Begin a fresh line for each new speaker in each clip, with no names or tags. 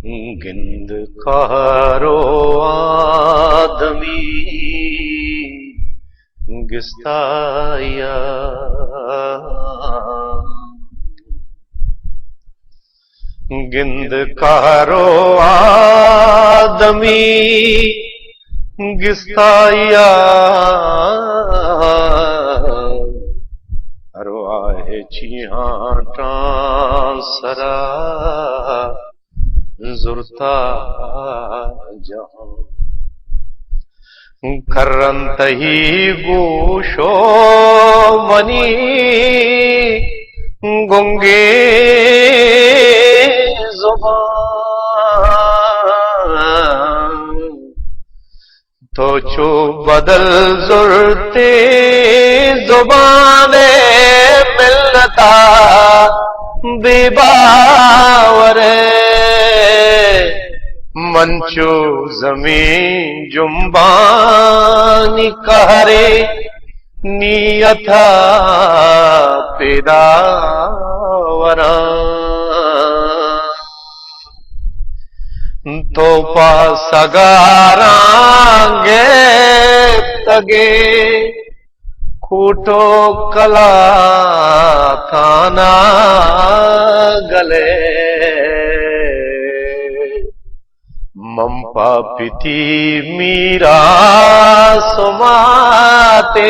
गिंद कारो आदमी गिस्ताया गिंद कारो आदमी गिस्ताया अरवाहे चियाटा सरा जुरता जहां करंत ही गोशो मनी गुंगे जुबान तो चो बदल जुरते जुबाने मिलता बेबावरे मंचो जमीन जुम्बानी कहरे नियथा पेदावरा तो पासगारांगे तगे खूटो कला थाना गले मंपा पिती मीरा सुमाते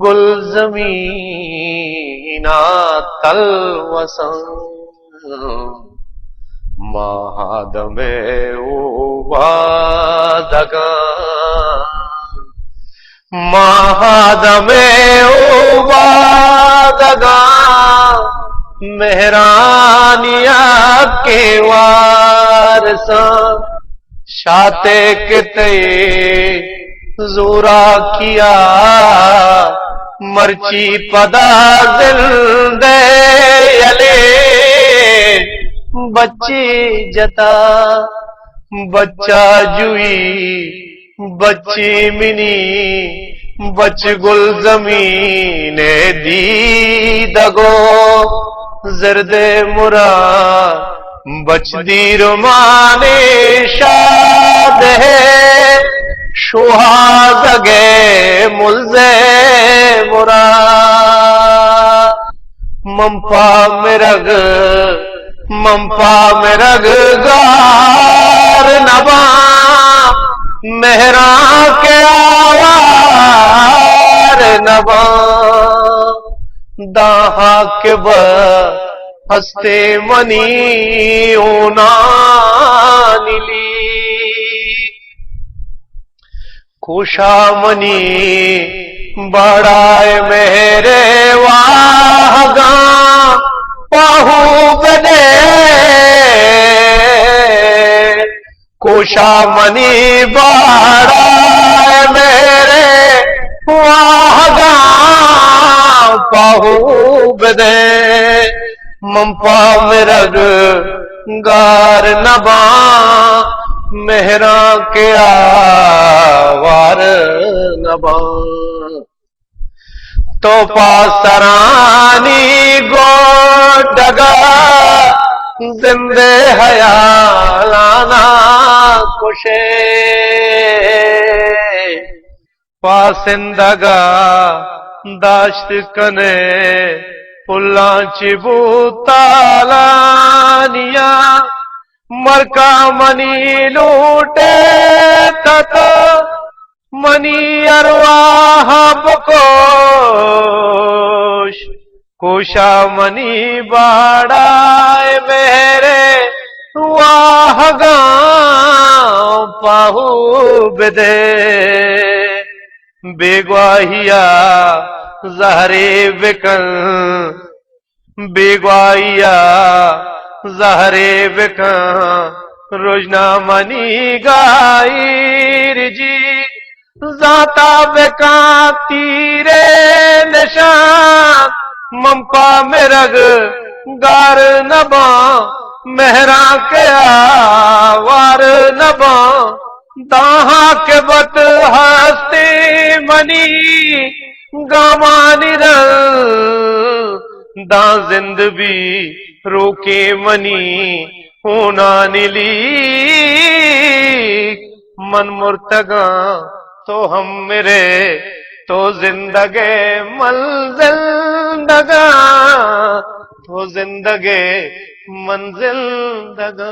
गुल जमीना तल वसं महादमे उवादगा महादमे उवादगा मेहरानिया के वारसा शाते किते जोरा किया मर्ची पदा जिंदे यले बच्चे जता बच्चा जुई बच्ची मिनी बच गुल जमीने दी दगो जरदे मुरा बच दी रुमाने शाद है सुहागे मुल्जे मुरा मंपा मिरग गार नबा मेहरा के आवार नबा दाहा के हस्ते मनी ओना नीली खुशा मनी बड़ाए मेरे वाहगा पाहू बने खुशा मनी बड़ाए मेरे वाहगा पाहू बने मंपा मिरग गार नबा मेहरा के आवार नबा तो पासरानी गो डगा जिंदे हयालाना कुशे पासिंदगा दाश्त कने पुल्लांची बूतालानिया मरका मनी लूटे तत मनी अरवाह बकोश कोशा मनी बाड़ाए मेरे वाहगा पाहू बिदे बेगवाहिया जहरे बिकन बेगवाहिया जहरे बिकन रोजना मनी गायर जी जाता बेका तीरे निशान मंपा मिरग गार नबा मेहरा के आवार नबा दाहा के बत हस्ते मनी गामानी दा जिंदगी रोके मनी ऊनानिली मन मुर्तगा तो हम मेरे तो जिंदगे मंजिल दगा तो जिंदगे मंजिल दगा।